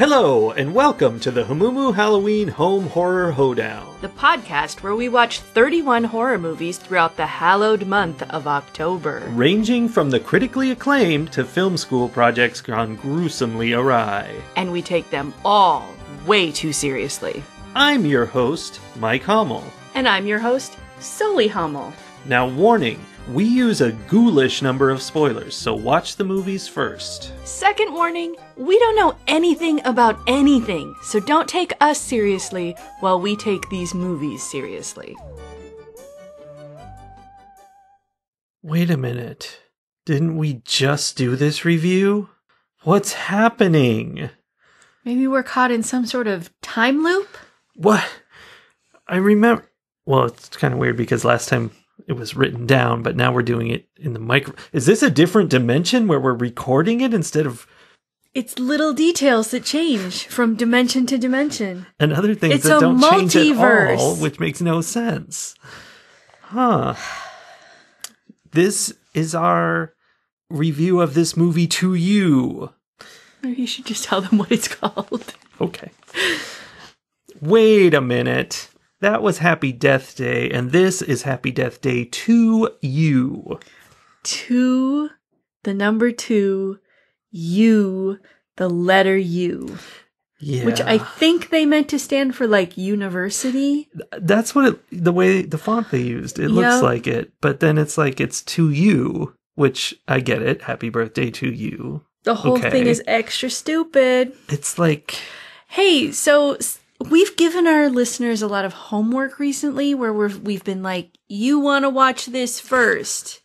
Hello, and welcome to the Hamumu Halloween Home Horror Hoedown. The podcast where we watch 31 horror movies throughout the hallowed month of October. Ranging from the critically acclaimed to film school projects gone gruesomely awry. And we take them all way too seriously. I'm your host, Mike Hummel. And I'm your host, Sully Hummel. Now warning, we use a ghoulish number of spoilers, so watch the movies first. Second warning, we don't know anything about anything, so don't take us seriously while we take these movies seriously. Wait a minute. Didn't we just do this review? What's happening? Maybe we're caught in some sort of time loop? What? I remember... Well, it's kind of weird because last time it was written down, but now we're doing it in the micro. Is this a different dimension where we're recording it instead of... It's little details that change from dimension to dimension. And other things It's that a don't change at multiverse. all, which makes no sense. Huh. This is our review of this movie to you. Maybe you should just tell them what it's called. Okay. Wait a minute. That was Happy Death Day, and this is Happy Death Day to you. To the number 2, U, the letter U. Yeah. Which I think they meant to stand for, like, university. That's what the way the font they used. It looks like it, but then it's like it's to you, which I get it. Happy birthday to you. The whole thing is extra stupid. It's like... Hey, so... We've given our listeners a lot of homework recently where we've been like, you want to watch this first.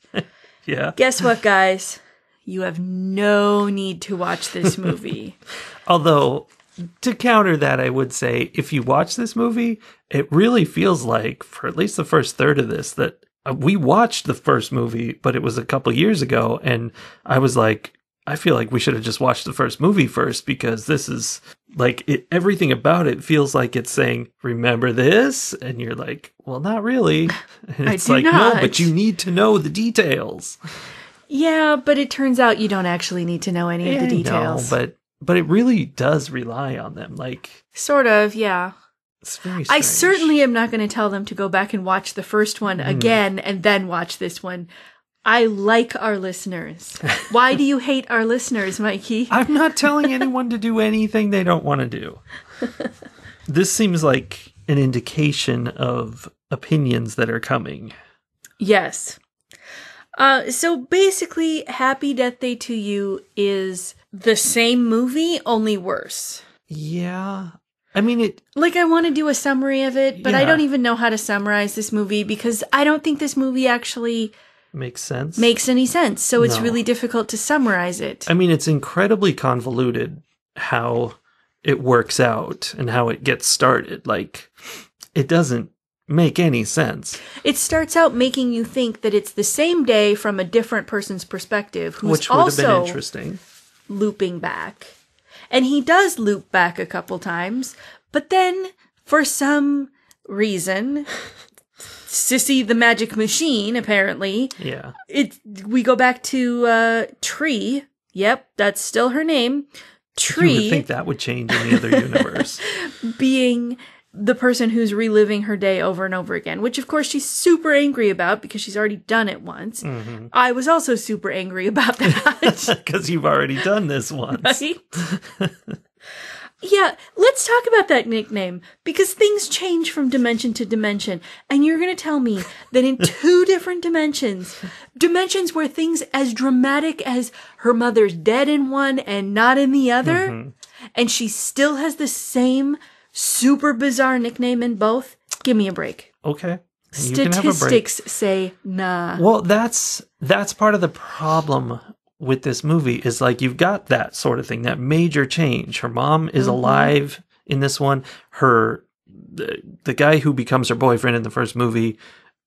Yeah. Guess what, guys? You have no need to watch this movie. Although, to counter that, I would say, if you watch this movie, it really feels like, for at least the first third of this, that we watched the first movie, but it was a couple years ago, and I was like, I feel like we should have just watched the first movie first, because this is, like, everything about it feels like it's saying, remember this? And you're like, well, not really. And it's like, not. No, but you need to know the details. Yeah, but it turns out you don't actually need to know any of the details. No, but it really does rely on them. Like, sort of, yeah. It's very strange. I certainly am not going to tell them to go back and watch the first one again and then watch this one. I like our listeners. Why do you hate our listeners, Mikey? I'm not telling anyone to do anything they don't want to do. This seems like an indication of opinions that are coming. Yes. So basically, Happy Death Day to You is the same movie, only worse. Yeah. I mean, it... Like, I want to do a summary of it, but I Yeah. don't even know how to summarize this movie because I don't think this movie actually... Makes sense? Makes any sense, so it's No. really difficult to summarize it. I mean, it's incredibly convoluted how it works out and how it gets started. Like, it doesn't make any sense. It starts out making you think that it's the same day from a different person's perspective, who's Which would have been also interesting. looping back. And he does loop back a couple times, but then, for some reason... Sissy the Magic Machine, apparently. Yeah. We go back to Tree. Yep, that's still her name. Tree. You would think that would change in the other universe. Being the person who's reliving her day over and over again, which of course she's super angry about because she's already done it once. Mm-hmm. I was also super angry about that. Because you've already done this once. Right? Yeah, let's talk about that nickname, because things change from dimension to dimension, and you're going to tell me that in 2 different dimensions where things as dramatic as her mother's dead in one and not in the other, and she still has the same super bizarre nickname in both? Give me a break. Okay. Statistics say nah. Well, that's part of the problem with this movie is like you've got that sort of thing, that major change. Her mom is alive in this one. The guy who becomes her boyfriend in the first movie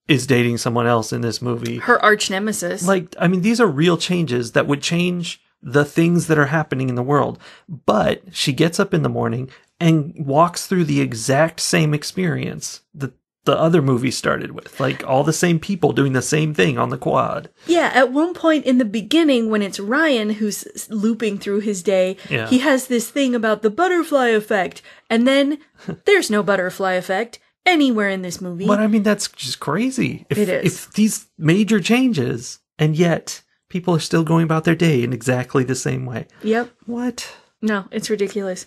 is dating someone else in this movie. Her arch nemesis. Like, I mean, these are real changes that would change the things that are happening in the world. But she gets up in the morning and walks through the exact same experience. The the other movie started with. Like, all the same people doing the same thing on the quad. Yeah, at one point in the beginning, when it's Ryan who's looping through his day, he has this thing about the butterfly effect. And then there's no butterfly effect anywhere in this movie. But I mean, that's just crazy. It is. If these major changes, and yet people are still going about their day in exactly the same way. Yep. What? No, it's ridiculous.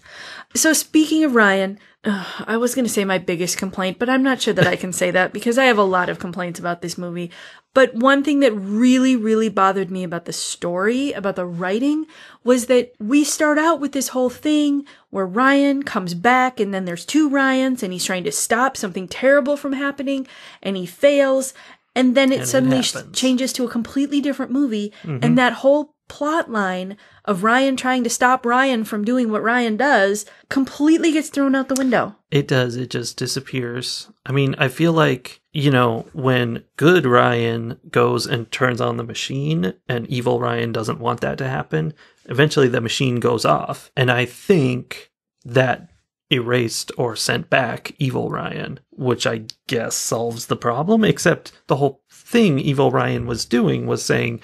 So speaking of Ryan, I was going to say my biggest complaint, but I'm not sure that I can say that because I have a lot of complaints about this movie. But one thing that really, really bothered me about the story, about the writing, was that we start out with this whole thing where Ryan comes back and then there's two Ryans and he's trying to stop something terrible from happening and he fails. And then it suddenly changes to a completely different movie. Mm-hmm. And that whole plot line of Ryan trying to stop Ryan from doing what Ryan does completely gets thrown out the window. It does. It just disappears. I mean, I feel like, you know, when good Ryan goes and turns on the machine and evil Ryan doesn't want that to happen, eventually the machine goes off. And I think that erased or sent back evil Ryan, which I guess solves the problem, except the whole thing evil Ryan was doing was saying,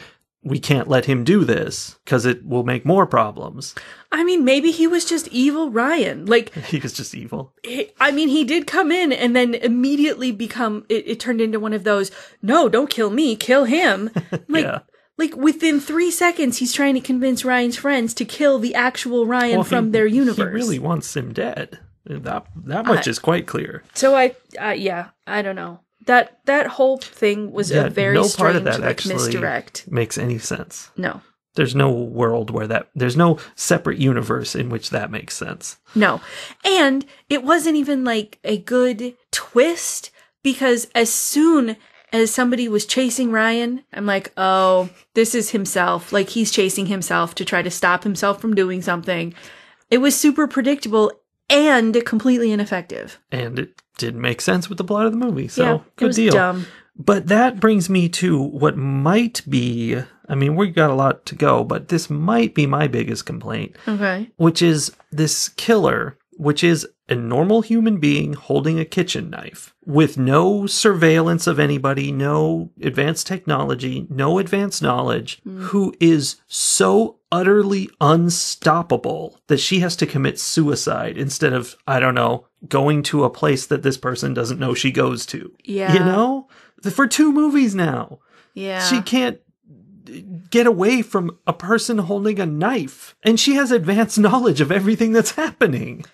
we can't let him do this because it will make more problems. I mean, maybe he was just evil Ryan. Like, he was just evil. He did come in and then immediately become, it turned into one of those, no, don't kill me, kill him. Like within 3 seconds, he's trying to convince Ryan's friends to kill the actual Ryan from their universe. He really wants him dead. That much is quite clear. So I don't know. That whole thing was a very strange misdirect. Makes any sense. No. There's no world where there's no separate universe in which that makes sense. No. And it wasn't even like a good twist because as soon as somebody was chasing Ryan, I'm like, oh, this is himself. Like he's chasing himself to try to stop himself from doing something. It was super predictable and completely ineffective. And it didn't make sense with the plot of the movie. So, yeah, good deal. Dumb. But that brings me to what might be, I mean, we've got a lot to go, but this might be my biggest complaint. Okay. Which is this killer, which is a normal human being holding a kitchen knife with no surveillance of anybody, no advanced technology, no advanced knowledge, who is so utterly unstoppable that she has to commit suicide instead of, I don't know, going to a place that this person doesn't know she goes to. Yeah. You know? For 2 movies now. Yeah. She can't get away from a person holding a knife. And she has advanced knowledge of everything that's happening.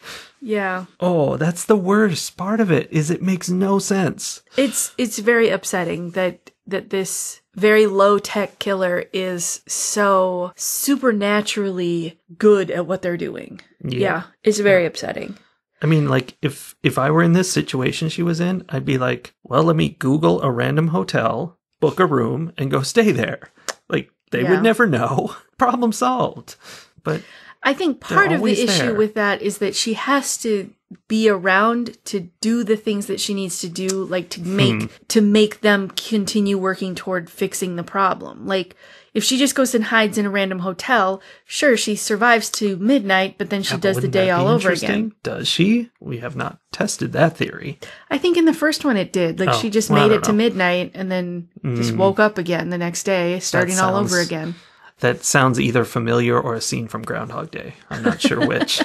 Yeah. Oh, that's the worst part of it, is it makes no sense. It's very upsetting that this very low-tech killer is so supernaturally good at what they're doing. Yeah, it's very upsetting. I mean, like, if I were in this situation she was in, I'd be like, well, let me Google a random hotel, book a room, and go stay there. Like, they would never know. Problem solved. But I think part of the issue with that is that she has to be around to do the things that she needs to do, like to make them continue working toward fixing the problem. Like, if she just goes and hides in a random hotel, sure, she survives to midnight, but then she does the day all over again. Does she? We have not tested that theory. I think in the first one it did. Like, she just made it to midnight and then just woke up again the next day, starting all over again. That sounds either familiar or a scene from Groundhog Day. I'm not sure which.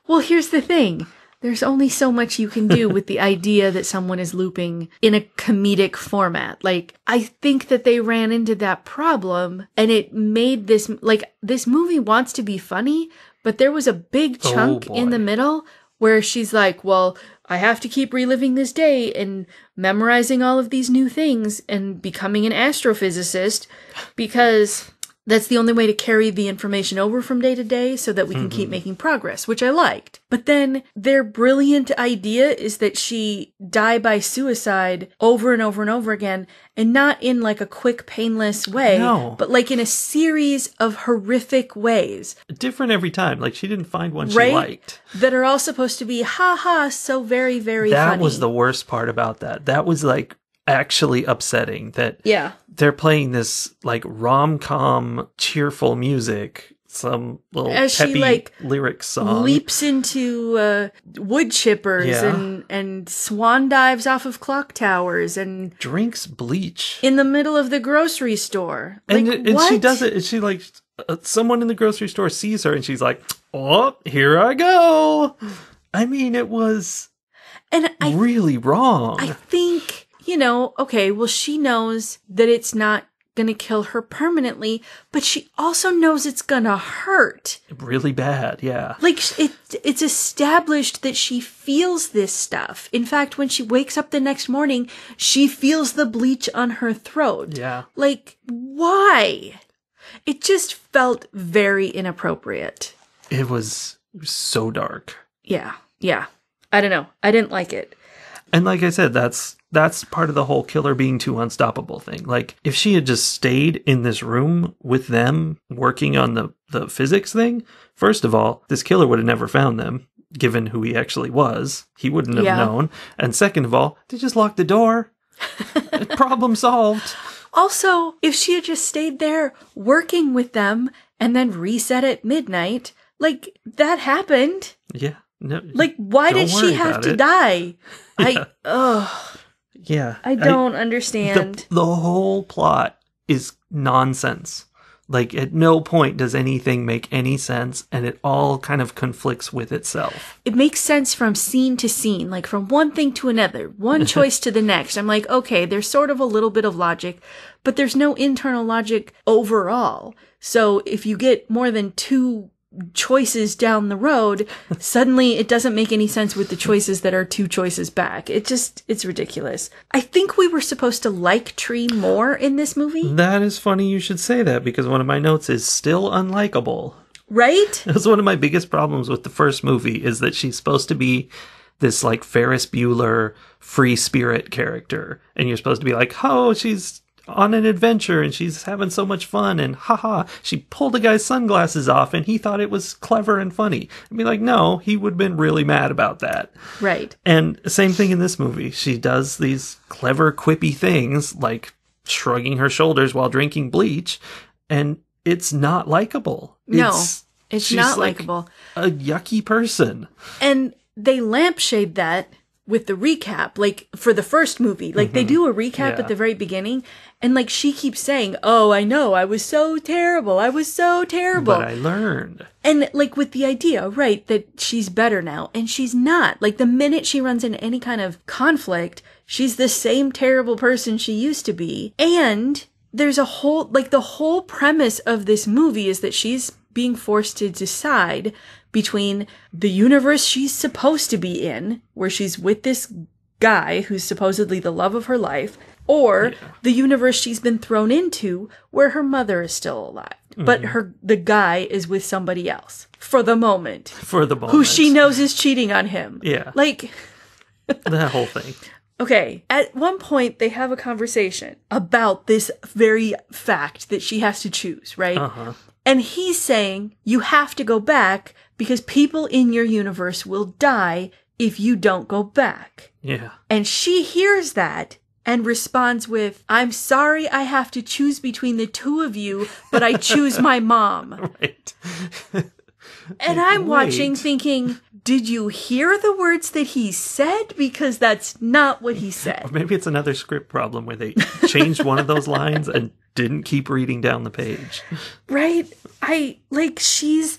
Well, here's the thing. There's only so much you can do with the idea that someone is looping in a comedic format. Like, I think that they ran into that problem and it made this, like, this movie wants to be funny, but there was a big chunk in the middle where she's like, well, I have to keep reliving this day and memorizing all of these new things and becoming an astrophysicist because that's the only way to carry the information over from day to day so that we can keep making progress, which I liked. But then their brilliant idea is that she die by suicide over and over and over again, and not in like a quick, painless way, but like in a series of horrific ways. Different every time. Like, she didn't find one she liked. That are all supposed to be, ha, so very, very funny. That was the worst part about that. That was like actually upsetting that they're playing this like rom-com cheerful music some little As peppy she, like, lyric song. leaps into wood chippers and swan dives off of clock towers and drinks bleach in the middle of the grocery store. And, Like, and what? she does it, and she like, someone in the grocery store sees her, and she's like, oh, here I go. I mean, it was really wrong. I think, okay, well, she knows that it's not going to kill her permanently, but she also knows it's going to hurt. Really bad, yeah. Like, it's established that she feels this stuff. In fact, when she wakes up the next morning, she feels the bleach on her throat. Yeah. Like, why? It just felt very inappropriate. It was so dark. Yeah. I don't know. I didn't like it. And like I said, that's part of the whole killer being too unstoppable thing. Like, if she had just stayed in this room with them working on the physics thing, first of all, this killer would have never found them, given who he actually was. He wouldn't have known. And second of all, they just locked the door. Problem solved. Also, if she had just stayed there working with them and then reset at midnight, like, that happened. Yeah. No, like, why did she have to die? Yeah. I don't understand. The whole plot is nonsense. Like, at no point does anything make any sense, and it all kind of conflicts with itself. It makes sense from scene to scene, like from one thing to another, one choice to the next. I'm like, okay, there's sort of a little bit of logic, but there's no internal logic overall. So if you get more than two choices down the road, suddenly it doesn't make any sense with the choices that are two choices back. It's ridiculous. I think we were supposed to like Tree more in this movie. That is funny you should say that, because one of my notes is still unlikable. Right? That's one of my biggest problems with the first movie, is that she's supposed to be this like Ferris Bueller free spirit character. And you're supposed to be like, oh, she's on an adventure and she's having so much fun, and haha, she pulled a guy's sunglasses off and he thought it was clever and funny. I'd be like, no, he would have been really mad about that. Right. And same thing in this movie. She does these clever, quippy things like shrugging her shoulders while drinking bleach, and it's not likable. No, it's not like likable. A yucky person. And they lampshade that with the recap, like, for the first movie. Like, they do a recap at the very beginning, and, like, she keeps saying, oh, I know, I was so terrible, But I learned. And, like, with the idea, right, that she's better now, and she's not. Like, the minute she runs into any kind of conflict, she's the same terrible person she used to be. And there's a whole, like, the whole premise of this movie is that she's being forced to decide between the universe she's supposed to be in, where she's with this guy who's supposedly the love of her life, or the universe she's been thrown into, where her mother is still alive. But the guy is with somebody else. For the moment. Who she knows is cheating on him. Yeah. Like, that whole thing. Okay, at one point they have a conversation about this very fact that she has to choose, right? Uh-huh. And he's saying, you have to go back because people in your universe will die if you don't go back. Yeah. And she hears that and responds with, I'm sorry I have to choose between the two of you, but I choose my mom. Right. And I'm watching thinking, did you hear the words that he said? Because that's not what he said. Or maybe it's another script problem where they changed one of those lines and didn't keep reading down the page. Right? She's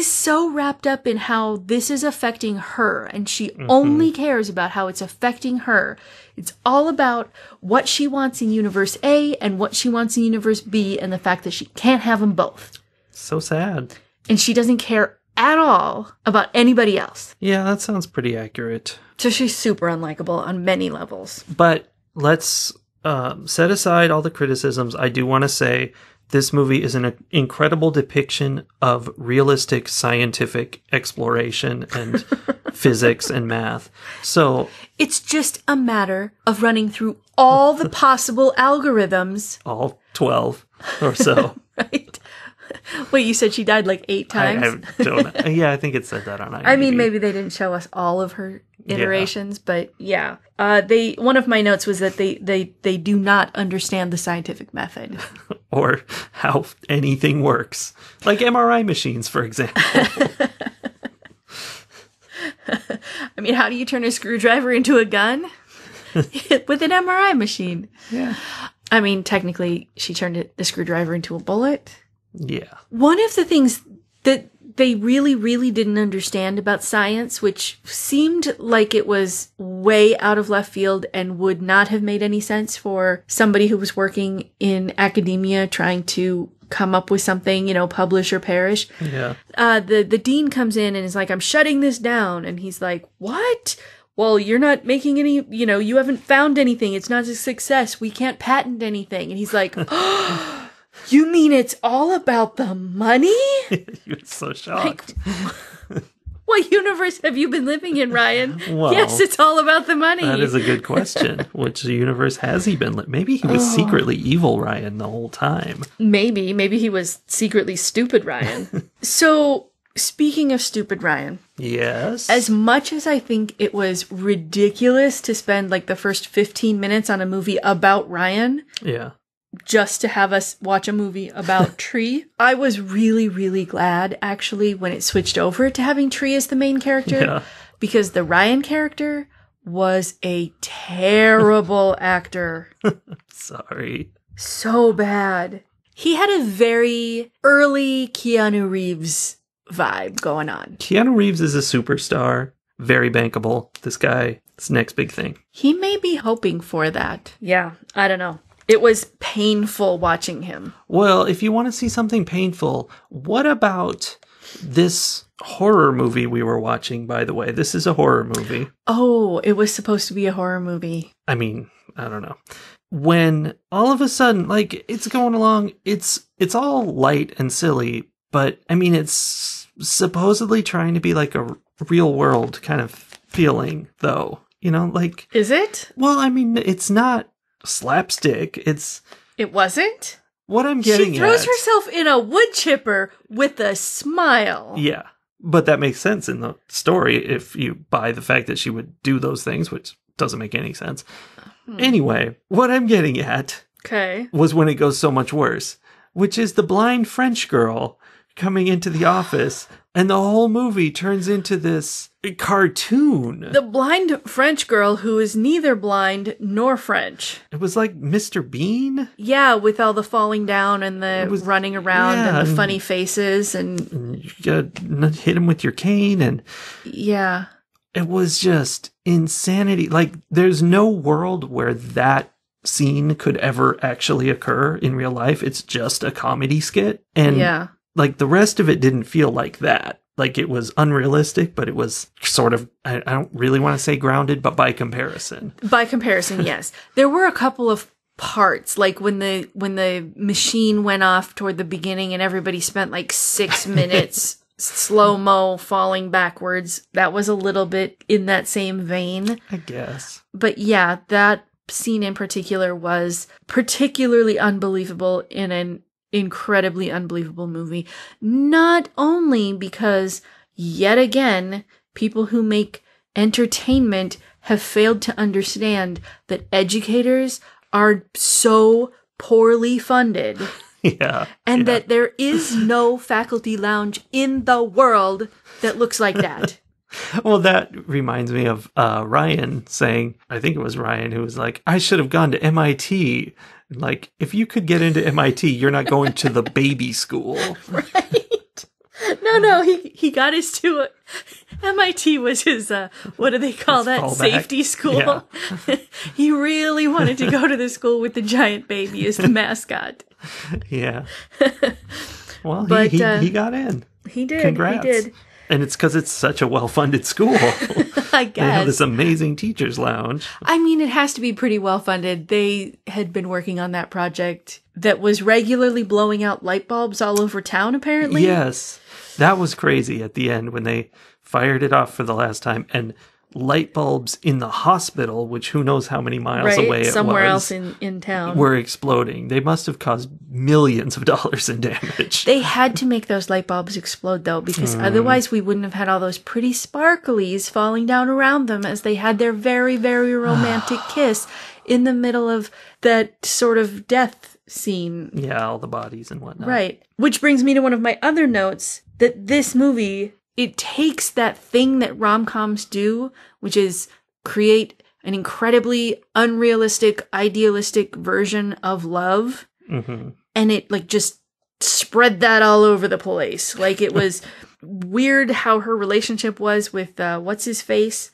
so wrapped up in how this is affecting her, and she only cares about how it's affecting her. It's all about what she wants in Universe A and what she wants in Universe B, and the fact that she can't have them both. So sad. And she doesn't care at all about anybody else. Yeah, that sounds pretty accurate. So she's super unlikable on many levels. But let's set aside all the criticisms. I do want to say this movie is an incredible depiction of realistic scientific exploration and physics and math. So it's just a matter of running through all the possible algorithms. All 12 or so. Right? Wait, you said she died like 8 times? I don't know. Yeah, I think it said that on IMDb. I mean, maybe they didn't show us all of her iterations, but yeah. One of my notes was that they do not understand the scientific method. or how anything works. Like MRI machines, for example. I mean, how do you turn a screwdriver into a gun? With an MRI machine. Yeah. I mean, technically, she turned the screwdriver into a bullet. Yeah. One of the things that they really, really didn't understand about science, which seemed like it was way out of left field and would not have made any sense for somebody who was working in academia trying to come up with something, publish or perish. Yeah. The dean comes in and is like, I'm shutting this down. And he's like, what? Well, you're not making any, you haven't found anything. It's not a success. We can't patent anything. And he's like, oh, you mean it's all about the money? You're so shocked. What universe have you been living in, Ryan? Well, yes, it's all about the money. That is a good question. Which universe has he been? Maybe he was secretly evil Ryan the whole time. Maybe he was secretly stupid Ryan. So, speaking of stupid Ryan. Yes. As much as I think it was ridiculous to spend like the first 15 minutes on a movie about Ryan. Yeah. Just to have us watch a movie about Tree. I was really, really glad, actually, when it switched over to having Tree as the main character. Yeah. Because the Ryan character was a terrible actor. Sorry. So bad. He had a very early Keanu Reeves vibe going on. Keanu Reeves is a superstar. Very bankable. This guy, it's next big thing. He may be hoping for that. Yeah, I don't know. It was painful watching him. Well, if you want to see something painful, what about this horror movie we were watching, by the way? This is a horror movie. Oh, it was supposed to be a horror movie. I mean, I don't know. When all of a sudden, like, it's going along, it's all light and silly, but, I mean, it's supposedly trying to be like a real world kind of feeling, though. Like... Is it? Well, I mean, it's not slapstick. It wasn't? What I'm getting at. She throws herself in a wood chipper with a smile. Yeah. But that makes sense in the story if you buy the fact that she would do those things, which doesn't make any sense. Anyway, what I'm getting at was when it goes so much worse, which is the blind French girl coming into the office, and the whole movie turns into this cartoon. The blind French girl who is neither blind nor French. It was like Mr. Bean? Yeah, with all the falling down and the running around and the funny faces. And you gotta hit him with your cane. And yeah. It was just insanity. Like, there's no world where that scene could ever actually occur in real life. It's just a comedy skit. And like, the rest of it didn't feel like that. Like, it was unrealistic, but it was sort of, I don't really want to say grounded, but by comparison. By comparison, yes. There were a couple of parts, like when the machine went off toward the beginning and everybody spent like 6 minutes slow-mo falling backwards. That was a little bit in that same vein, I guess. But yeah, that scene in particular was particularly unbelievable in an incredibly unbelievable movie. Not only because, yet again, people who make entertainment have failed to understand that educators are so poorly funded. Yeah. And that there is no faculty lounge in the world that looks like that. Well, that reminds me of Ryan saying, I think it was Ryan who was like, I should have gone to MIT. Like, if you could get into MIT, you're not going to the baby school. Right. No, he got his to MIT was his, what do they call that? Safety school. Yeah. He really wanted to go to the school with the giant baby as the mascot. Yeah. Well, but, he got in. He did. Congrats. He did. And it's because it's such a well-funded school. I guess. They have this amazing teacher's lounge. I mean, it has to be pretty well-funded. They had been working on that project that was regularly blowing out light bulbs all over town, apparently. Yes. That was crazy at the end when they fired it off for the last time. And light bulbs in the hospital, which who knows how many miles away it was. Somewhere else in town. Were exploding. They must have caused millions of dollars in damage. They had to make those light bulbs explode, though, because otherwise we wouldn't have had all those pretty sparklies falling down around them as they had their very, very romantic kiss in the middle of that sort of death scene. Yeah, all the bodies and whatnot. Right. Which brings me to one of my other notes, that this movie, it takes that thing that rom-coms do, which is create an incredibly unrealistic, idealistic version of love. Mm-hmm. And it like just spread that all over the place. Like it was weird how her relationship was with, what's his face?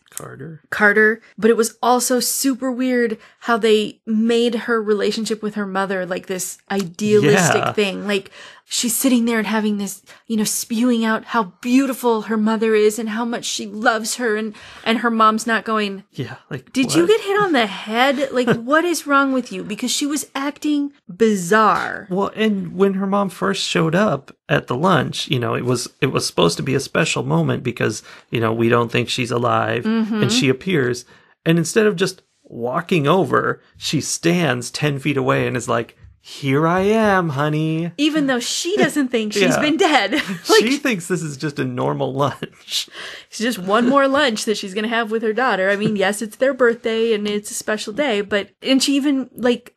Carter. But it was also super weird how they made her relationship with her mother like this idealistic thing. Like she's sitting there and having this, spewing out how beautiful her mother is and how much she loves her, and her mom's not going, like, did you get hit on the head? Like, what is wrong with you? Because she was acting bizarre. Well, and when her mom first showed up at the lunch, it was supposed to be a special moment because, we don't think she's alive, and she appears, and instead of just walking over, she stands 10 feet away and is like, here I am, honey. Even though she doesn't think she's been dead. She thinks this is just a normal lunch. It's just one more lunch that she's going to have with her daughter. I mean, yes, it's their birthday and it's a special day, and she even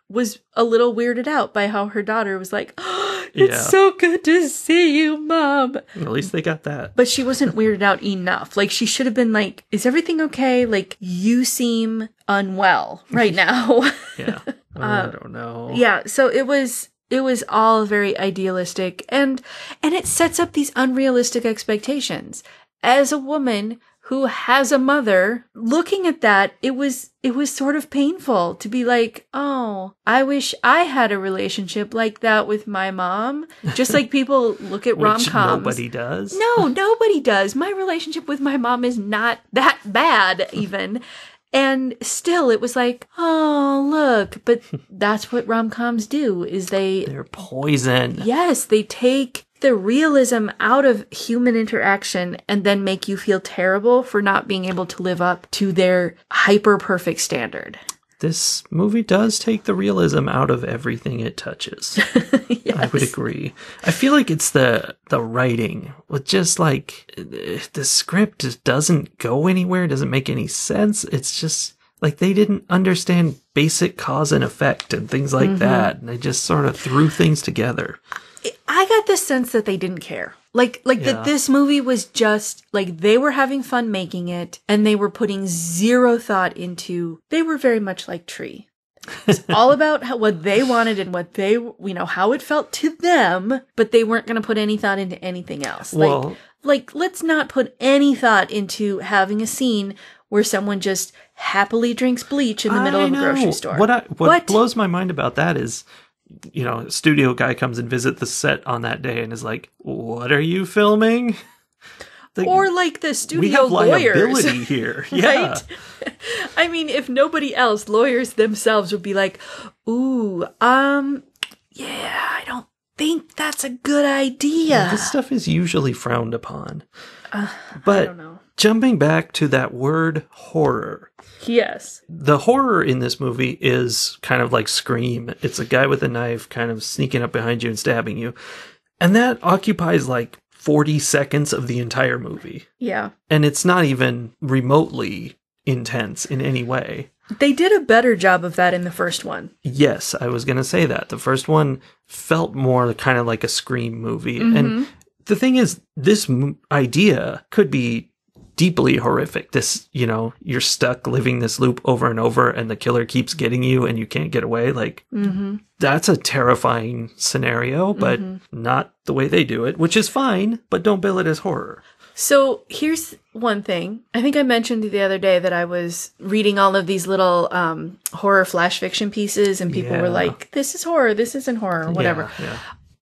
was a little weirded out by how her daughter was like, oh, it's so good to see you, Mom. At least they got that. But she wasn't weirded out enough. Like, she should have been like, is everything okay? Like, you seem unwell right now. I don't know. Yeah, so it was all very idealistic, and it sets up these unrealistic expectations. As a woman who has a mother, looking at that, it was sort of painful to be like, oh, I wish I had a relationship like that with my mom. Just like people look at rom-coms. Nobody does. No, nobody does. My relationship with my mom is not that bad, even. And still, it was like, oh, look. But that's what rom-coms do, is they're poison. Yes, they take the realism out of human interaction and then make you feel terrible for not being able to live up to their hyper-perfect standard. This movie does take the realism out of everything it touches. Yes. I would agree. I feel like it's the writing. With just like, the script just doesn't go anywhere, doesn't make any sense. It's just like they didn't understand basic cause and effect and things like that. And they just sort of threw things together. I got the sense that they didn't care. That this movie was just, like, they were having fun making it, and they were putting zero thought into, they were very much like Tree. It's all about what they wanted and what they, how it felt to them, but they weren't going to put any thought into anything else. Well, let's not put any thought into having a scene where someone just happily drinks bleach in the middle of a grocery store. What blows my mind about that is, studio guy comes and visit the set on that day and is like, what are you filming? Or like the studio we have lawyers. Liability here. Yeah. Right? I mean, if nobody else, lawyers themselves would be like, ooh, yeah, I don't think that's a good idea. This stuff is usually frowned upon. But I don't know. Jumping back to that word horror. Yes. The horror in this movie is kind of like Scream. It's a guy with a knife kind of sneaking up behind you and stabbing you. And that occupies like 40 seconds of the entire movie. Yeah. And it's not even remotely intense in any way. They did a better job of that in the first one. Yes, I was going to say that. The first one felt more kind of like a Scream movie. And the thing is, this idea could be deeply horrific. This, you're stuck living this loop over and over and the killer keeps getting you and you can't get away. Like, that's a terrifying scenario, but not the way they do it, which is fine, but don't bill it as horror. So here's one thing. I think I mentioned the other day that I was reading all of these little horror flash fiction pieces and people were like, this is horror, this isn't horror, or whatever. Yeah.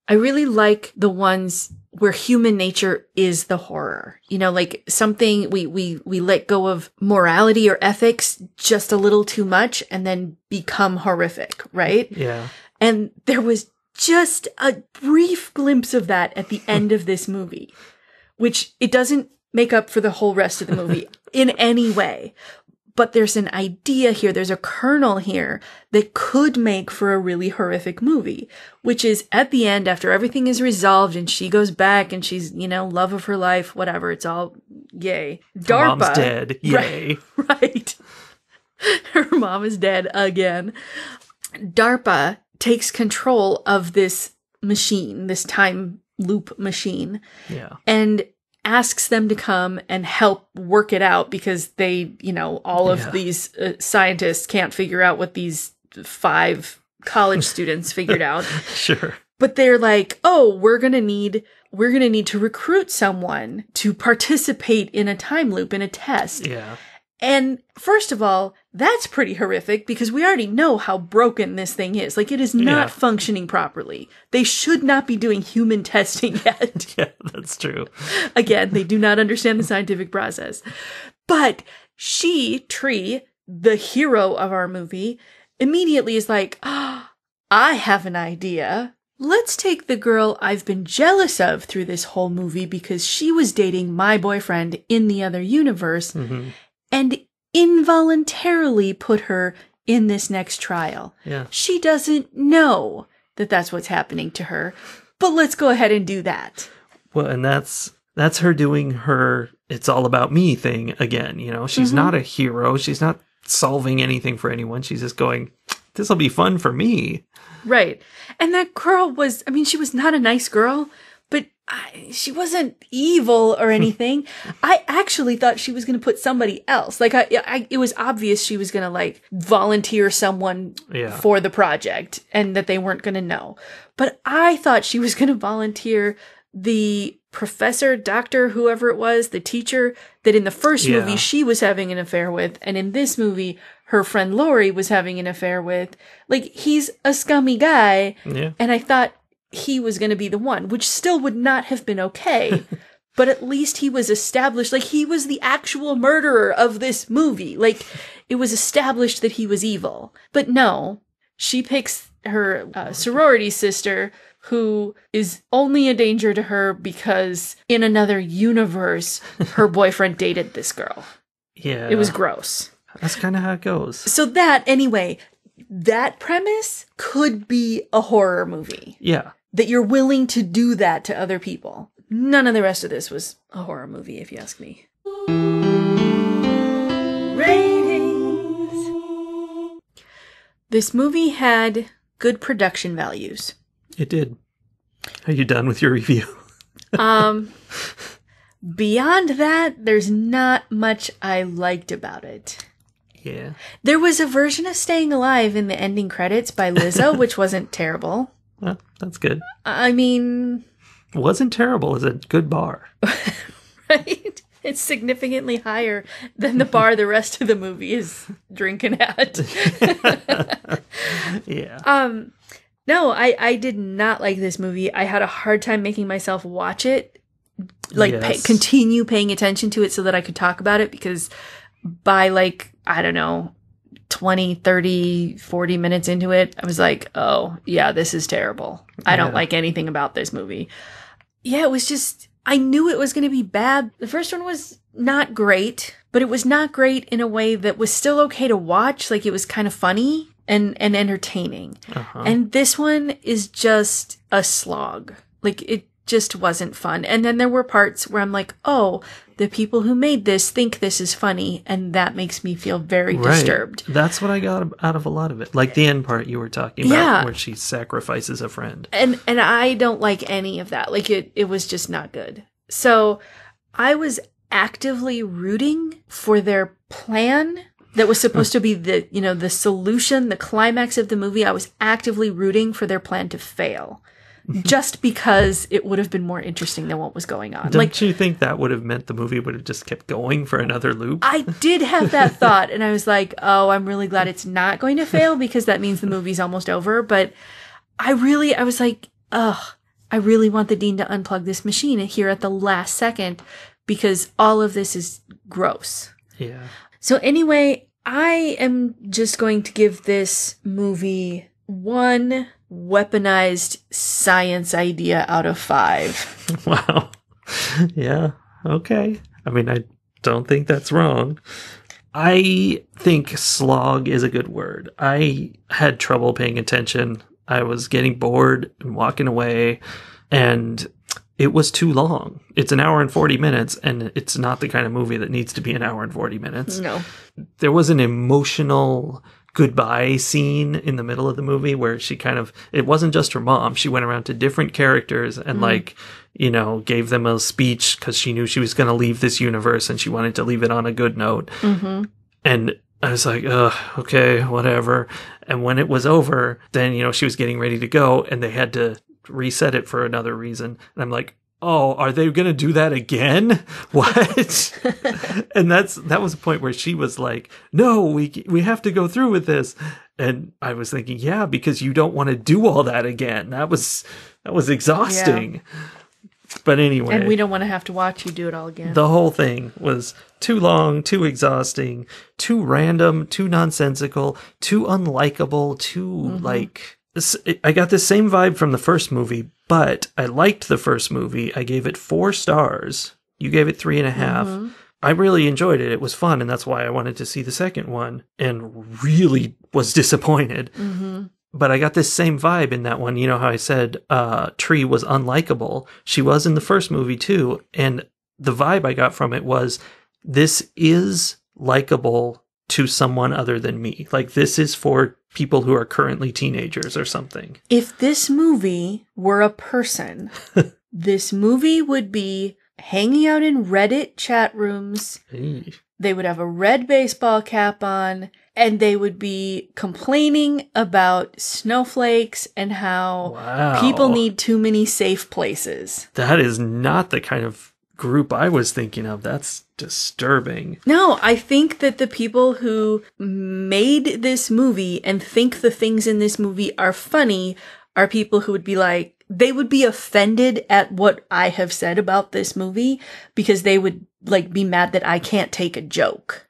I really like the ones where human nature is the horror. Like something we let go of morality or ethics just a little too much and then become horrific, right? Yeah. And there was just a brief glimpse of that at the end of this movie, which it doesn't make up for the whole rest of the movie in any way. But there's an idea here, there's a kernel here that could make for a really horrific movie, which is at the end, after everything is resolved and she goes back and she's, love of her life, whatever, it's all yay. DARPA. Her mom's dead, yay. Right. Her mom is dead again. DARPA takes control of this machine, this time loop machine. Yeah. And asks them to come and help work it out because they, all of these scientists can't figure out what these 5 college students figured out. Sure. But they're like, oh, we're going to need to recruit someone to participate in a time loop, in a test. Yeah. And first of all, that's pretty horrific because we already know how broken this thing is. Like, it is not functioning properly. They should not be doing human testing yet. Yeah, that's true. Again, they do not understand the scientific process. But Tree, the hero of our movie, immediately is like, I have an idea. Let's take the girl I've been jealous of through this whole movie because she was dating my boyfriend in the other universe. Mm-hmm. And involuntarily put her in this next trial. Yeah. She doesn't know that that's what's happening to her, but let's go ahead and do that. Well, and that's her doing her "it's all about me" thing again. She's not a hero. She's not solving anything for anyone. She's just going, this will be fun for me. Right. And that girl she was not a nice girl, but she wasn't evil or anything. I actually thought she was going to put somebody else. Like, it was obvious she was going to, volunteer someone for the project and that they weren't going to know. But I thought she was going to volunteer the professor, doctor, whoever it was, the teacher that in the first movie she was having an affair with. And in this movie, her friend Lori was having an affair with. Like, he's a scummy guy. Yeah. And I thought he was going to be the one, which still would not have been okay. But at least he was established, he was the actual murderer of this movie. It was established that he was evil. But no, she picks her sorority sister, who is only a danger to her because in another universe, her boyfriend dated this girl. Yeah. It was gross. That's kind of how it goes. So that premise could be a horror movie. Yeah. That you're willing to do that to other people. None of the rest of this was a horror movie, if you ask me. Ratings. This movie had good production values. It did. Are you done with your review? Beyond that, there's not much I liked about it. Yeah. There was a version of Staying Alive in the ending credits by Lizzo, which wasn't terrible. Well, that's good. Wasn't terrible. It's a good bar. Right? It's significantly higher than the bar the rest of the movie is drinking at. Yeah. No, I did not like this movie. I had a hard time making myself watch it, continue paying attention to it so that I could talk about it, because by 20, 30, 40 minutes into it, I was like, oh, yeah, this is terrible. I don't like anything about this movie. Yeah, it was just, I knew it was going to be bad. The first one was not great, but it was not great in a way that was still okay to watch. It was kind of funny and entertaining. Uh-huh. And this one is just a slog. It just wasn't fun. And then there were parts where I'm like, oh, the people who made this think this is funny, and that makes me feel very disturbed. That's what I got out of a lot of it. The end part you were talking about, where she sacrifices a friend. And I don't like any of that. It was just not good. So I was actively rooting for their plan that was supposed to be the solution, the climax of the movie. I was actively rooting for their plan to fail. Just because it would have been more interesting than what was going on. Don't you think that would have meant the movie would have just kept going for another loop? I did have that thought, and I was like, oh, I'm really glad it's not going to fail, because that means the movie's almost over. But I was like, ugh, I really want the dean to unplug this machine here at the last second, because all of this is gross. Yeah. So anyway, I am just going to give this movie 1 weaponized science idea out of 5. Wow. Yeah. Okay. I don't think that's wrong. I think slog is a good word. I had trouble paying attention. I was getting bored and walking away, and it was too long. It's an hour and 40 minutes, and it's not the kind of movie that needs to be an hour and 40 minutes. No. There was an emotional goodbye scene in the middle of the movie where she it wasn't just her mom. She went around to different characters and gave them a speech because she knew she was going to leave this universe and she wanted to leave it on a good note. Mm-hmm. And I was like, okay, whatever. And when it was over, then, she was getting ready to go and they had to reset it for another reason. And I'm like, oh, are they going to do that again? What? And that was a point where she was like, no, we have to go through with this. And I was thinking, yeah, because you don't want to do all that again. That was exhausting. Yeah. But anyway. And we don't want to have to watch you do it all again. The whole thing was too long, too exhausting, too random, too nonsensical, too unlikable, too I got the same vibe from the first movie, but I liked the first movie. I gave it 4 stars. You gave it 3.5. Mm-hmm. I really enjoyed it. It was fun, and that's why I wanted to see the second one, and really was disappointed. Mm-hmm. But I got this same vibe in that one. You know how I said Tree was unlikable? She was in the first movie, too, and the vibe I got from it was, this is likable to someone other than me. Like, this is for people who are currently teenagers or something. If this movie were a person, this movie would be hanging out in Reddit chat rooms. Hey. They would have a red baseball cap on, and they would be complaining about snowflakes and how people need too many safe places. That is not the kind of group I was thinking of. That's disturbing. No, I think that the people who made this movie and think the things in this movie are funny are people who would be like, they would be offended at what I have said about this movie because they would be mad that I can't take a joke.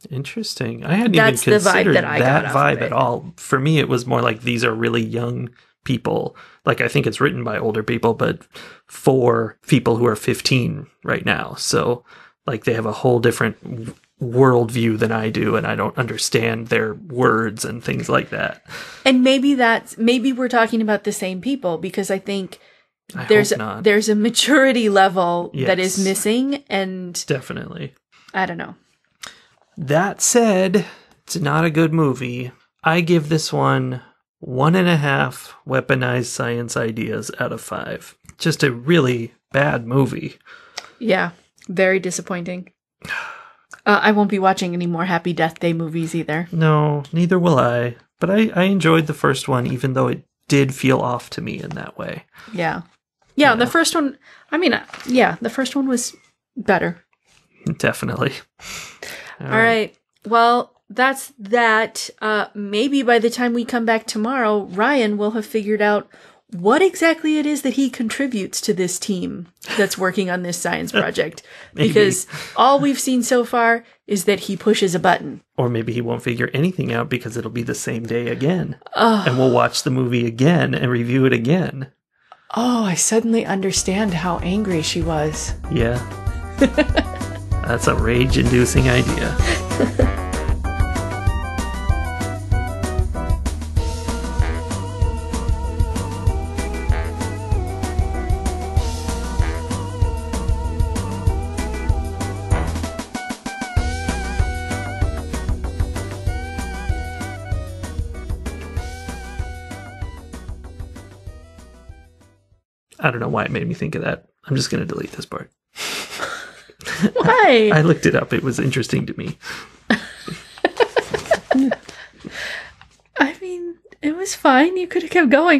Interesting. I hadn't even considered that vibe at all. For me, it was more like these are really young people. Like, I think it's written by older people, but for people who are 15 right now. So, they have a whole different worldview than I do, and I don't understand their words and things like that. And maybe we're talking about the same people, because I think there's a maturity level that is missing, and definitely. I don't know. That said, it's not a good movie. I give this one 1.5 weaponized science ideas out of 5. Just a really bad movie. Yeah, very disappointing. I won't be watching any more Happy Death Day movies either. No, neither will I. But I enjoyed the first one, even though it did feel off to me in that way. Yeah. Yeah, the first one, the first one was better. Definitely. All right. Well, that's that. Maybe by the time we come back tomorrow, Ryan will have figured out what exactly it is that he contributes to this team that's working on this science project. Because all we've seen so far is that he pushes a button. Or maybe he won't figure anything out because it'll be the same day again. And we'll watch the movie again and review it again. Oh, I suddenly understand how angry she was. Yeah. That's a rage-inducing idea. I don't know why it made me think of that. I'm just going to delete this part. Why? I looked it up. It was interesting to me. I mean, it was fine. You could have kept going.